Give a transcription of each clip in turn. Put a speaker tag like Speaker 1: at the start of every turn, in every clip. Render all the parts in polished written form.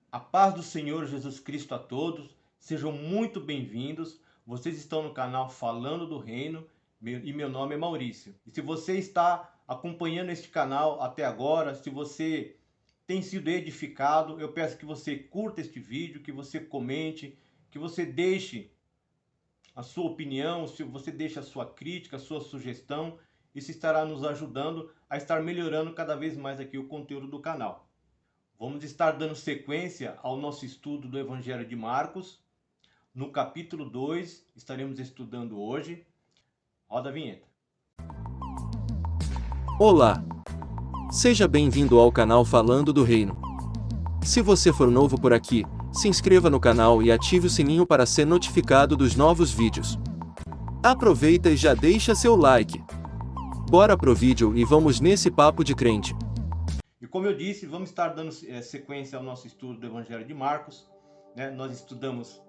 Speaker 1: A paz do Senhor Jesus Cristo a todos, sejam muito bem-vindos. Vocês estão no canal Falando do Reino e meu nome é Maurício. E se você está acompanhando este canal até agora, se você tem sido edificado, eu peço que você curta este vídeo, que você comente, que você deixe a sua opinião, se você deixe a sua crítica, a sua sugestão. Isso estará nos ajudando a estar melhorando cada vez mais aqui o conteúdo do canal. Vamos estar dando sequência ao nosso estudo do Evangelho de Marcos. No capítulo 2, estaremos estudando hoje. Roda a vinheta.
Speaker 2: Olá! Seja bem-vindo ao canal Falando do Reino. Se você for novo por aqui, se inscreva no canal e ative o sininho para ser notificado dos novos vídeos. Aproveita e já deixa seu like. Bora pro vídeo e vamos nesse papo de crente.
Speaker 1: E como eu disse, vamos estar dando sequência ao nosso estudo do Evangelho de Marcos. Nós estudamos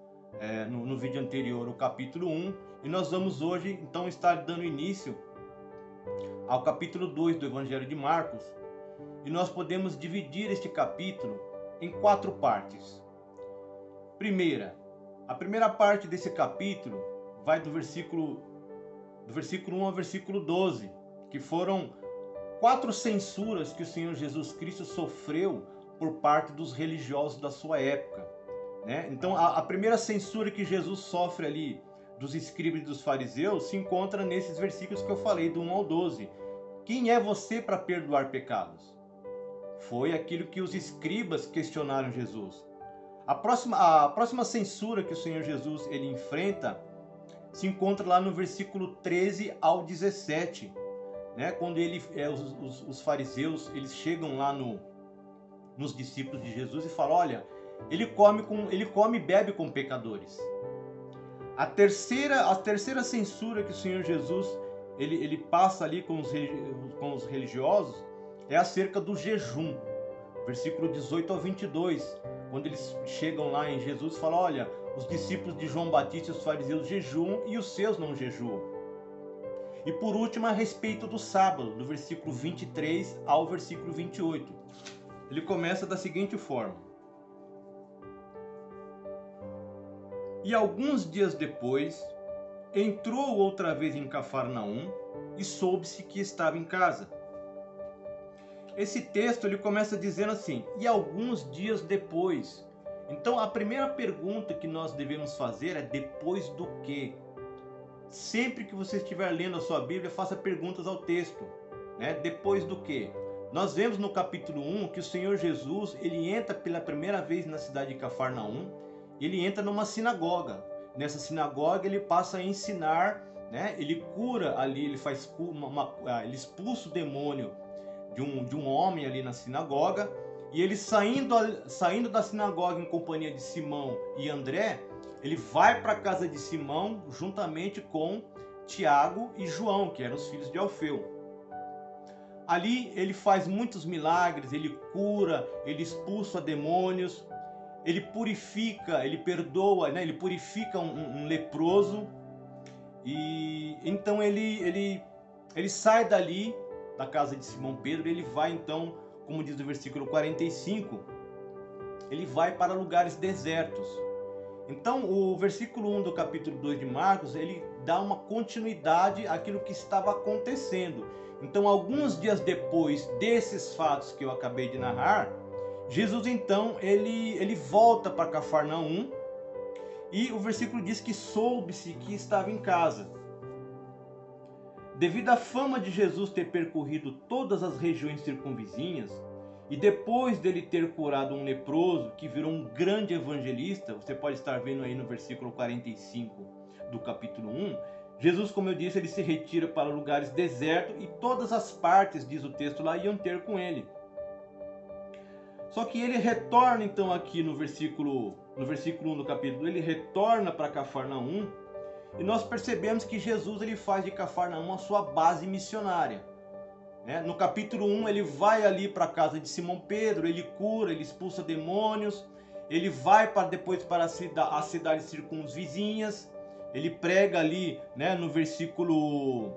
Speaker 1: no vídeo anterior o capítulo 1 e nós vamos hoje então estar dando início ao capítulo 2 do Evangelho de Marcos. E nós podemos dividir este capítulo em 4 partes. A primeira parte desse capítulo vai do versículo 1 ao versículo 12, que foram 4 censuras que o Senhor Jesus Cristo sofreu por parte dos religiosos da sua época. Então, a primeira censura que Jesus sofre ali dos escribas e dos fariseus se encontra nesses versículos que eu falei, do 1 ao 12. Quem é você para perdoar pecados? Foi aquilo que os escribas questionaram Jesus. A próxima censura que o Senhor Jesus ele enfrenta se encontra lá no versículo 13 ao 17. Quando os fariseus eles chegam lá nos discípulos de Jesus e falam: olha, ele come e bebe com pecadores. A terceira censura que o Senhor Jesus ele passa ali com os religiosos é acerca do jejum. Versículo 18 ao 22, quando eles chegam lá em Jesus e falam: olha, os discípulos de João Batista e os fariseus jejuam e os seus não jejuam. E por último, a respeito do sábado, do versículo 23 ao versículo 28. Ele começa da seguinte forma: E alguns dias depois, entrou outra vez em Cafarnaum e soube-se que estava em casa. Esse texto ele começa dizendo assim: e alguns dias depois. Então a primeira pergunta que nós devemos fazer é: depois do quê? Sempre que você estiver lendo a sua Bíblia, faça perguntas ao texto. Depois do quê? Nós vemos no capítulo 1 que o Senhor Jesus ele entra pela primeira vez na cidade de Cafarnaum. Ele entra numa sinagoga. Nessa sinagoga ele passa a ensinar, ele cura ali, ele expulsa o demônio de um homem ali na sinagoga. E ele saindo da sinagoga em companhia de Simão e André, ele vai para a casa de Simão juntamente com Tiago e João, que eram os filhos de Alfeu. Ali ele faz muitos milagres, ele cura, ele expulsa demônios, ele purifica, ele perdoa, ele purifica um leproso. E então ele sai dali da casa de Simão Pedro, ele vai então, como diz o versículo 45, ele vai para lugares desertos. Então o versículo 1 do capítulo 2 de Marcos, ele dá uma continuidade àquilo que estava acontecendo. Então alguns dias depois desses fatos que eu acabei de narrar, Jesus então ele volta para Cafarnaum e o versículo diz que soube-se que estava em casa. Devido à fama de Jesus ter percorrido todas as regiões circunvizinhas, e depois dele ter curado um leproso, que virou um grande evangelista, você pode estar vendo aí no versículo 45 do capítulo 1, Jesus, como eu disse, ele se retira para lugares desertos e todas as partes, diz o texto lá, iam ter com ele. Só que ele retorna então aqui no versículo 1 do capítulo, ele retorna para Cafarnaum, e nós percebemos que Jesus ele faz de Cafarnaum a sua base missionária. No capítulo 1 ele vai ali para a casa de Simão Pedro, ele cura, ele expulsa demônios, ele vai depois para as cidades circunvizinhas, ele prega ali, no versículo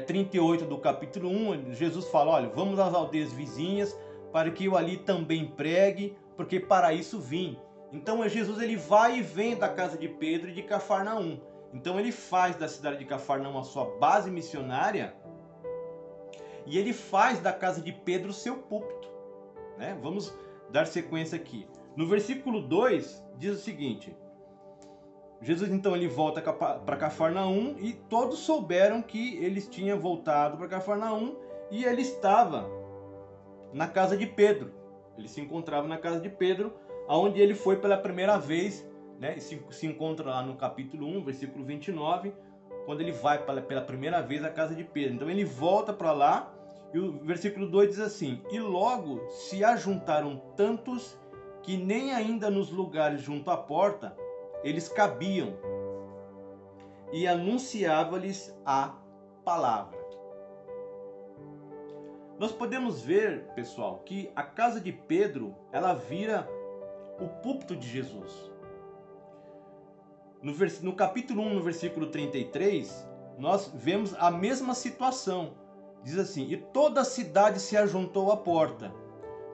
Speaker 1: 38 do capítulo 1, Jesus fala: olha, vamos às aldeias vizinhas para que eu ali também pregue, porque para isso vim. Então Jesus ele vai e vem da casa de Pedro e de Cafarnaum. Então ele faz da cidade de Cafarnaum a sua base missionária e ele faz da casa de Pedro o seu púlpito, né? Vamos dar sequência aqui. No versículo 2 diz o seguinte: Jesus então ele volta para Cafarnaum e todos souberam que eles tinham voltado para Cafarnaum e ele estava na casa de Pedro. Ele se encontrava na casa de Pedro, aonde ele foi pela primeira vez, né? Se encontra lá no capítulo 1, versículo 29, quando ele vai pela primeira vez à casa de Pedro. Então ele volta para lá e o versículo 2 diz assim: e logo se ajuntaram tantos que nem ainda nos lugares junto à porta eles cabiam, e anunciava-lhes a palavra. Nós podemos ver, pessoal, que a casa de Pedro, ela vira o púlpito de Jesus. No capítulo 1, no versículo 33, nós vemos a mesma situação. Diz assim: e toda a cidade se ajuntou à porta.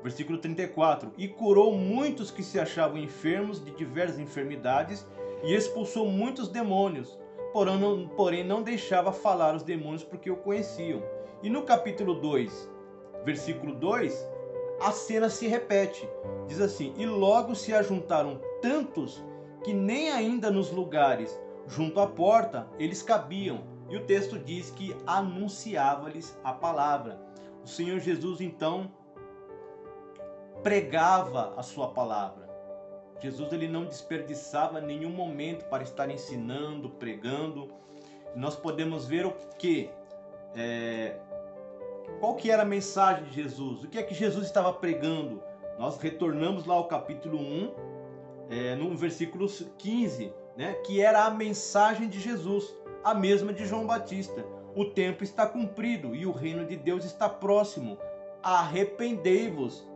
Speaker 1: Versículo 34, e curou muitos que se achavam enfermos de diversas enfermidades e expulsou muitos demônios, porém não deixava falar os demônios porque o conheciam. E no capítulo 2, versículo 2, a cena se repete. Diz assim: e logo se ajuntaram tantos que nem ainda nos lugares junto à porta eles cabiam. E o texto diz que anunciava-lhes a palavra. O Senhor Jesus então pregava a sua palavra. Jesus ele não desperdiçava nenhum momento para estar ensinando, pregando. Nós podemos ver o que? Qual que era a mensagem de Jesus? O que é que Jesus estava pregando? Nós retornamos lá ao capítulo 1, no versículo 15, né? Que era a mensagem de Jesus, a mesma de João Batista. O tempo está cumprido e o reino de Deus está próximo. Arrependei-vos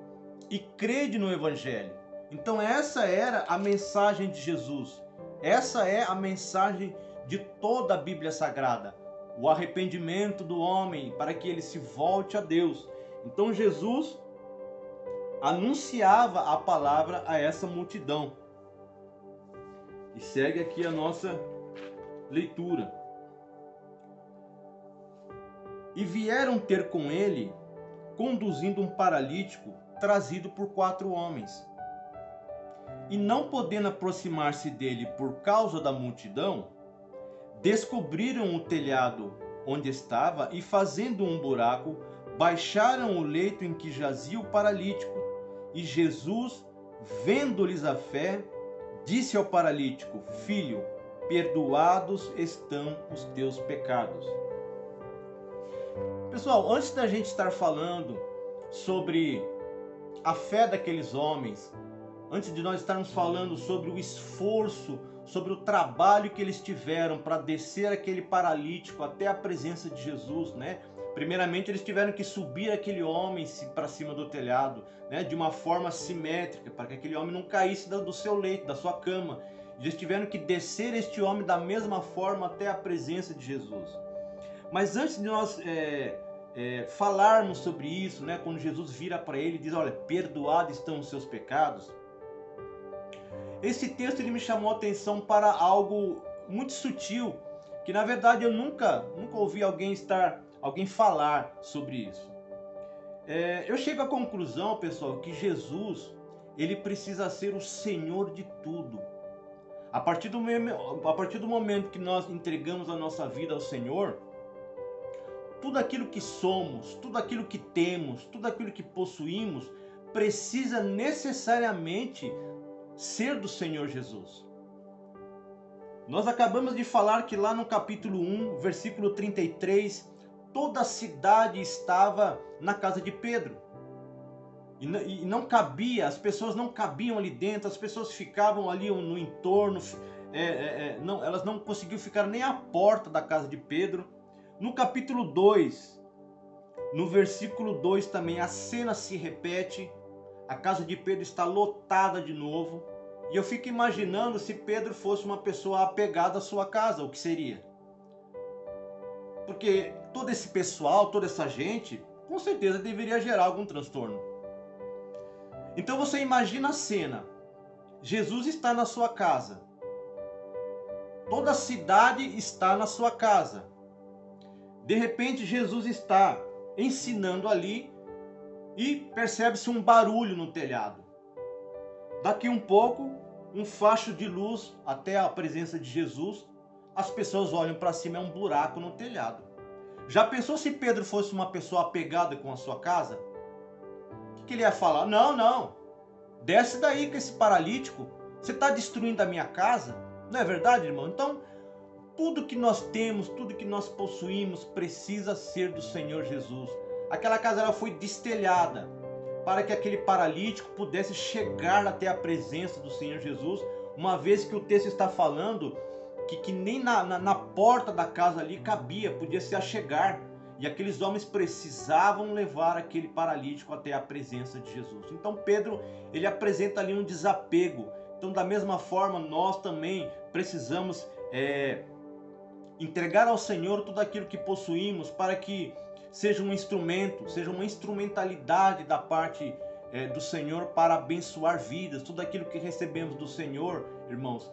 Speaker 1: e crede no Evangelho. Então essa era a mensagem de Jesus. Essa é a mensagem de toda a Bíblia Sagrada. O arrependimento do homem para que ele se volte a Deus. Então Jesus anunciava a palavra a essa multidão. E segue aqui a nossa leitura. E vieram ter com ele, conduzindo um paralítico, trazido por 4 homens. E não podendo aproximar-se dele por causa da multidão, descobriram o telhado onde estava e, fazendo um buraco, baixaram o leito em que jazia o paralítico. E Jesus, vendo-lhes a fé, disse ao paralítico: filho, perdoados estão os teus pecados. Pessoal, antes da gente estar falando sobre a fé daqueles homens, antes de nós estarmos falando sobre o esforço, sobre o trabalho que eles tiveram para descer aquele paralítico até a presença de Jesus, né? Primeiramente eles tiveram que subir aquele homem para cima do telhado, né? De uma forma simétrica, para que aquele homem não caísse do seu leito, da sua cama. Eles tiveram que descer este homem da mesma forma até a presença de Jesus. Mas antes de nós falarmos sobre isso, né? Quando Jesus vira para ele e diz: olha, perdoados estão os seus pecados. Esse texto ele me chamou a atenção para algo muito sutil, que na verdade eu nunca ouvi alguém falar sobre isso. Eu chego à conclusão, pessoal, que Jesus ele precisa ser o Senhor de tudo. A partir do momento que nós entregamos a nossa vida ao Senhor, tudo aquilo que somos, tudo aquilo que temos, tudo aquilo que possuímos, precisa necessariamente ser do Senhor Jesus. Nós acabamos de falar que lá no capítulo 1, versículo 33, toda a cidade estava na casa de Pedro. E não cabia, as pessoas não cabiam ali dentro, as pessoas ficavam ali no entorno, elas não conseguiam ficar nem à porta da casa de Pedro. No capítulo 2, no versículo 2 também, a cena se repete. A casa de Pedro está lotada de novo. E eu fico imaginando se Pedro fosse uma pessoa apegada à sua casa, o que seria? Porque todo esse pessoal, toda essa gente, com certeza deveria gerar algum transtorno. Então você imagina a cena. Jesus está na sua casa. Toda a cidade está na sua casa. De repente Jesus está ensinando ali e percebe-se um barulho no telhado. Daqui um pouco, um facho de luz até a presença de Jesus. As pessoas olham para cima, é um buraco no telhado. Já pensou se Pedro fosse uma pessoa apegada com a sua casa? O que ele ia falar? Não, não. Desce daí com esse paralítico. Você está destruindo a minha casa. Não é verdade, irmão? Então, tudo que nós temos, tudo que nós possuímos precisa ser do Senhor Jesus. Aquela casa ela foi destelhada para que aquele paralítico pudesse chegar até a presença do Senhor Jesus, uma vez que o texto está falando que nem na porta da casa ali cabia, podia se achegar. E aqueles homens precisavam levar aquele paralítico até a presença de Jesus. Então Pedro, ele apresenta ali um desapego. Então da mesma forma, nós também precisamos entregar ao Senhor tudo aquilo que possuímos, para que seja um instrumento, seja uma instrumentalidade da parte do Senhor para abençoar vidas. Tudo aquilo que recebemos do Senhor, irmãos,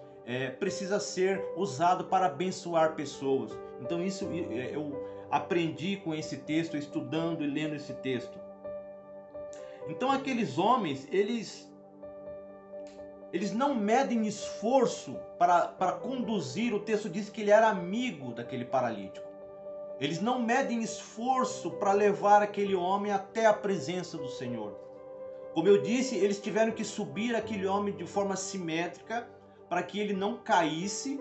Speaker 1: precisa ser usado para abençoar pessoas. Então isso eu aprendi com esse texto, estudando e lendo esse texto. Então aqueles homens, eles não medem esforço para conduzir. O texto diz que ele era amigo daquele paralítico. Eles não medem esforço para levar aquele homem até a presença do Senhor. Como eu disse, eles tiveram que subir aquele homem de forma simétrica para que ele não caísse.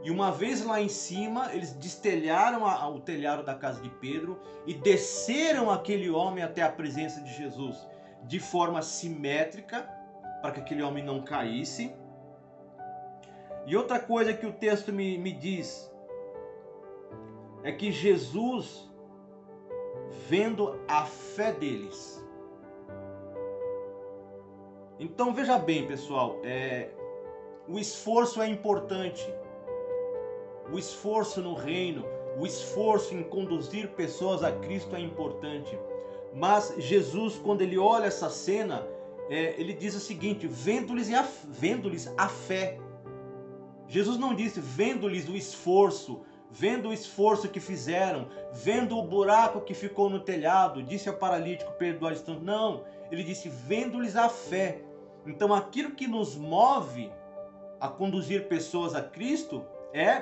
Speaker 1: E uma vez lá em cima, eles destelharam o telhado da casa de Pedro e desceram aquele homem até a presença de Jesus de forma simétrica, para que aquele homem não caísse. E outra coisa que o texto me diz é que Jesus, vendo a fé deles. Então veja bem, pessoal, o esforço é importante. O esforço no reino, o esforço em conduzir pessoas a Cristo é importante. Mas Jesus, quando ele olha essa cena, ele diz o seguinte: vendo-lhes a fé. Jesus não disse vendo-lhes o esforço, vendo o esforço que fizeram, vendo o buraco que ficou no telhado, disse ao paralítico perdoar tanto. Não, ele disse vendo-lhes a fé. Então aquilo que nos move a conduzir pessoas a Cristo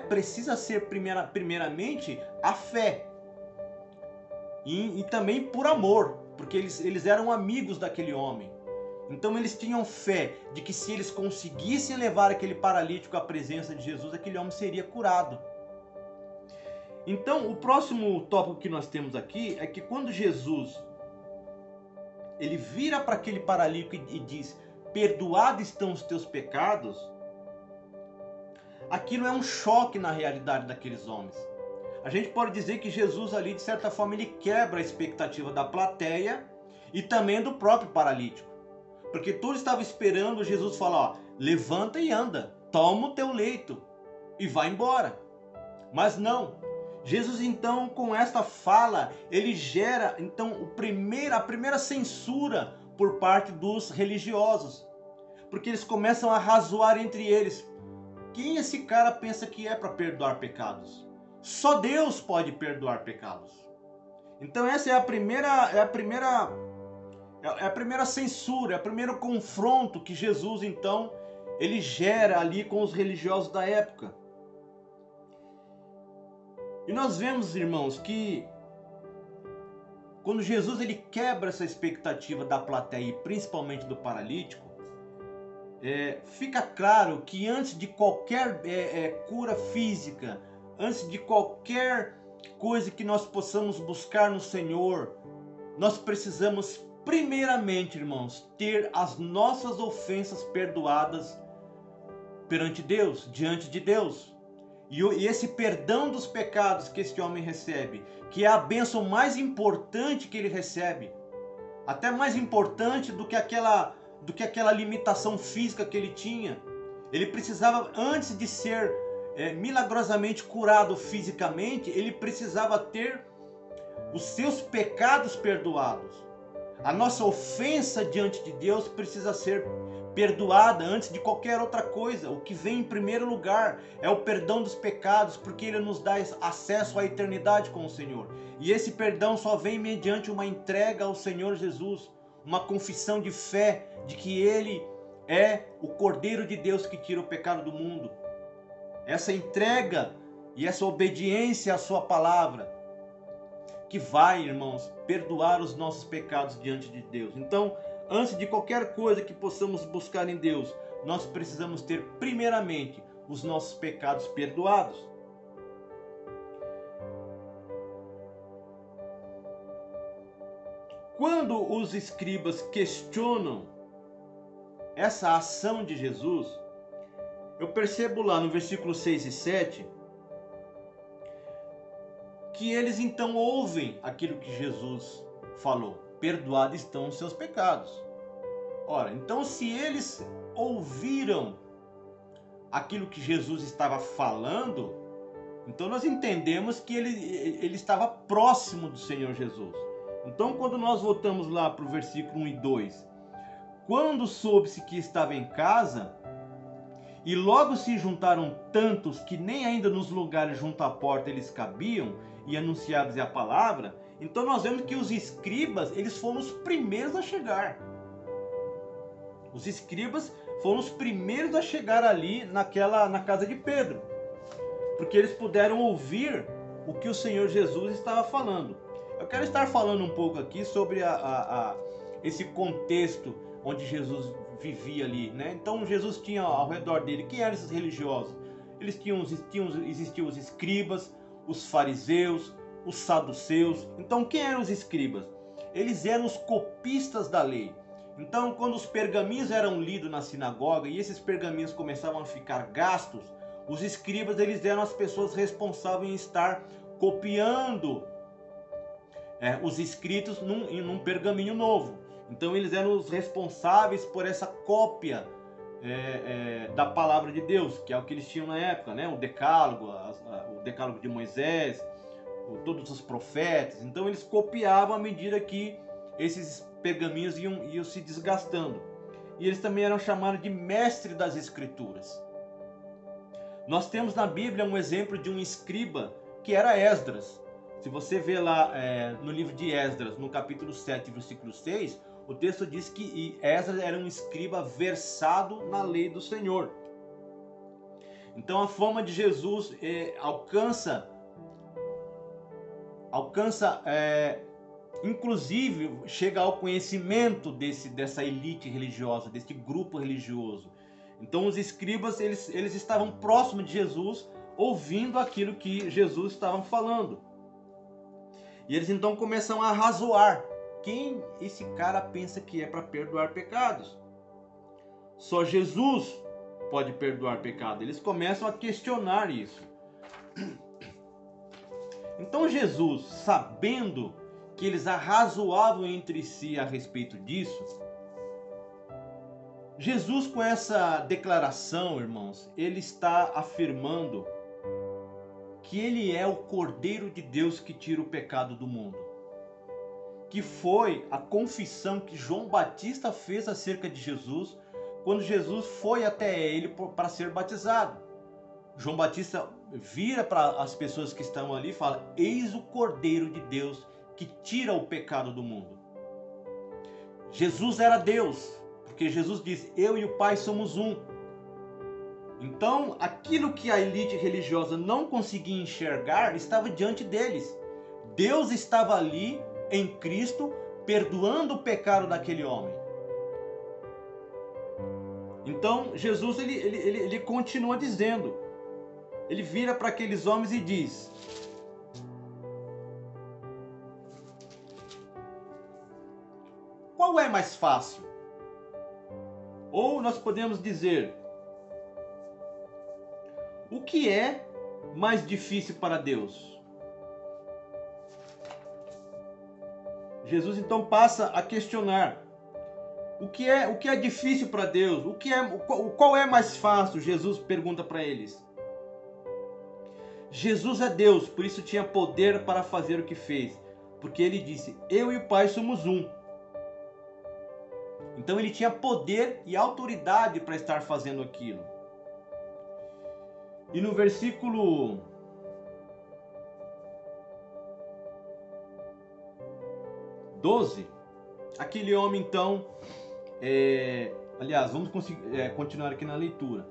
Speaker 1: precisa ser primeiramente a fé. E também por amor, porque eles eram amigos daquele homem. Então eles tinham fé de que se eles conseguissem levar aquele paralítico à presença de Jesus, aquele homem seria curado. Então o próximo tópico que nós temos aqui é que quando Jesus ele vira para aquele paralítico e diz: perdoados estão os teus pecados, aquilo é um choque na realidade daqueles homens. A gente pode dizer que Jesus ali, de certa forma, ele quebra a expectativa da plateia e também do próprio paralítico. Porque todos estavam esperando Jesus falar: ó, levanta e anda, toma o teu leito e vai embora. Mas não. Jesus então, com esta fala, ele gera então a primeira censura por parte dos religiosos. Porque eles começam a razoar entre eles: quem esse cara pensa que é para perdoar pecados? Só Deus pode perdoar pecados. Então essa é a primeira censura, é o primeiro confronto que Jesus então ele gera ali com os religiosos da época. E nós vemos, irmãos, que quando Jesus ele quebra essa expectativa da plateia e principalmente do paralítico, fica claro que antes de qualquer cura física, antes de qualquer coisa que nós possamos buscar no Senhor, nós precisamos primeiramente, irmãos, ter as nossas ofensas perdoadas perante Deus, diante de Deus. E esse perdão dos pecados que esse homem recebe, que é a bênção mais importante que ele recebe, até mais importante do que aquela limitação física que ele tinha. Ele precisava, antes de ser milagrosamente curado fisicamente, ele precisava ter os seus pecados perdoados. A nossa ofensa diante de Deus precisa ser perdoada antes de qualquer outra coisa. O que vem em primeiro lugar é o perdão dos pecados, porque Ele nos dá acesso à eternidade com o Senhor. E esse perdão só vem mediante uma entrega ao Senhor Jesus, uma confissão de fé de que Ele é o Cordeiro de Deus que tira o pecado do mundo. Essa entrega e essa obediência à sua palavra que vai, irmãos, perdoar os nossos pecados diante de Deus. Então, antes de qualquer coisa que possamos buscar em Deus, nós precisamos ter primeiramente os nossos pecados perdoados. Quando os escribas questionam essa ação de Jesus, eu percebo lá no versículo 6 e 7, que eles então ouvem aquilo que Jesus falou. Perdoados estão os seus pecados. Ora, então se eles ouviram aquilo que Jesus estava falando, então nós entendemos que ele estava próximo do Senhor Jesus. Então quando nós voltamos lá para o versículo 1 e 2, quando soube-se que estava em casa, e logo se juntaram tantos que nem ainda nos lugares junto à porta eles cabiam, e anunciados a palavra, então nós vemos que os escribas, eles foram os primeiros a chegar. Os escribas foram os primeiros a chegar ali na casa de Pedro, porque eles puderam ouvir o que o Senhor Jesus estava falando. Eu quero estar falando um pouco aqui sobre esse contexto onde Jesus vivia ali, né? Então Jesus tinha ao redor dele, quem eram esses religiosos? Existiam os escribas, os fariseus, os saduceus. Então quem eram os escribas? Eles eram os copistas da lei. Então quando os pergaminhos eram lidos na sinagoga e esses pergaminhos começavam a ficar gastos, os escribas eles eram as pessoas responsáveis em estar copiando os escritos num pergaminho novo. Então eles eram os responsáveis por essa cópia da palavra de Deus, que é o que eles tinham na época, né? O decálogo de Moisés, todos os profetas. Então eles copiavam à medida que esses pergaminhos iam se desgastando. E eles também eram chamados de mestre das escrituras. Nós temos na Bíblia um exemplo de um escriba que era Esdras. Se você vê lá no livro de Esdras, no capítulo 7, versículo 6, o texto diz que Esdras era um escriba versado na lei do Senhor. Então a fama de Jesus alcança inclusive chega ao conhecimento dessa elite religiosa, desse grupo religioso. Então os escribas eles estavam próximos de Jesus, ouvindo aquilo que Jesus estava falando. E eles então começam a razoar. Quem esse cara pensa que é para perdoar pecados? Só Jesus pode perdoar pecado. Eles começam a questionar isso. Então Jesus, sabendo que eles arrazoavam entre si a respeito disso, Jesus, com essa declaração, irmãos, ele está afirmando que ele é o Cordeiro de Deus que tira o pecado do mundo. Que foi a confissão que João Batista fez acerca de Jesus quando Jesus foi até ele para ser batizado. João Batista vira para as pessoas que estão ali e fala: eis o Cordeiro de Deus que tira o pecado do mundo. Jesus era Deus, porque Jesus disse: eu e o Pai somos um. Então aquilo que a elite religiosa não conseguia enxergar estava diante deles. Deus estava ali em Cristo, perdoando o pecado daquele homem. Então Jesus ele continua dizendo, ele vira para aqueles homens e diz: qual é mais fácil? Ou nós podemos dizer, o que é mais difícil para Deus? Jesus então passa a questionar: o que é difícil para Deus? Qual é mais fácil? Jesus pergunta para eles. Jesus é Deus, por isso tinha poder para fazer o que fez, porque ele disse: eu e o Pai somos um. Então ele tinha poder e autoridade para estar fazendo aquilo. E no versículo 12, aquele homem então, aliás, vamos continuar aqui na leitura.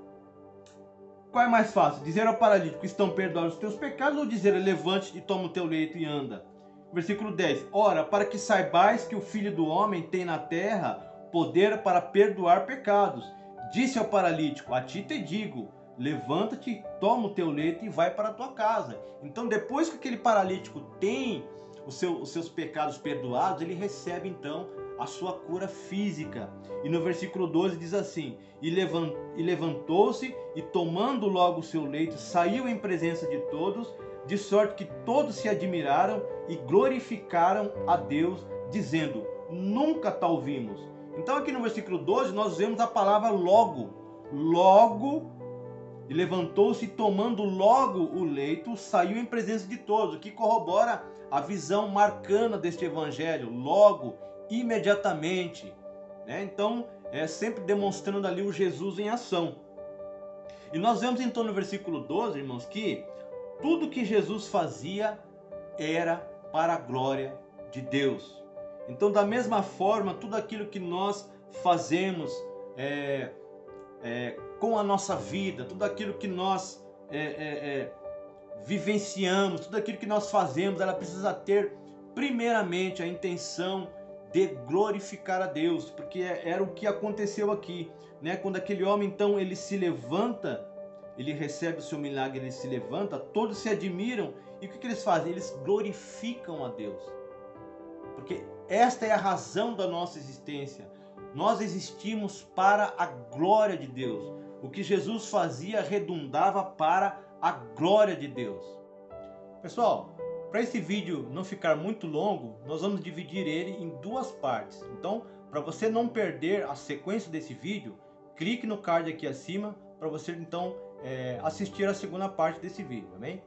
Speaker 1: Qual é mais fácil? Dizer ao paralítico, estão perdoados os teus pecados, ou dizer, levante-te e toma o teu leito e anda? Versículo 10. Ora, para que saibais que o Filho do Homem tem na terra poder para perdoar pecados. Disse ao paralítico, a ti te digo, levanta-te, toma o teu leito e vai para a tua casa. Então, depois que aquele paralítico tem os seus pecados perdoados, ele recebe então a sua cura física. E no versículo 12 diz assim, e levantou-se e tomando logo o seu leito, saiu em presença de todos, de sorte que todos se admiraram e glorificaram a Deus, dizendo, nunca tal vimos. Então aqui no versículo 12 nós vemos a palavra logo. Logo, e levantou-se e tomando logo o leito, saiu em presença de todos, o que corrobora a visão marcana deste evangelho, logo, imediatamente, né? Então, sempre demonstrando ali o Jesus em ação. E nós vemos então no versículo 12, irmãos, que tudo que Jesus fazia era para a glória de Deus. Então, da mesma forma, tudo aquilo que nós fazemos com a nossa vida, tudo aquilo que nós vivenciamos, tudo aquilo que nós fazemos, ela precisa ter primeiramente a intenção de glorificar a Deus, porque era o que aconteceu aqui, né? Quando aquele homem então ele se levanta, ele recebe o seu milagre, ele se levanta, todos se admiram, e o que eles fazem? Eles glorificam a Deus, porque esta é a razão da nossa existência. Nós existimos para a glória de Deus. O que Jesus fazia redundava para a glória de Deus. Pessoal, para esse vídeo não ficar muito longo, nós vamos dividir ele em duas partes. Então, para você não perder a sequência desse vídeo, clique no card aqui acima para você então assistir a segunda parte desse vídeo, amém?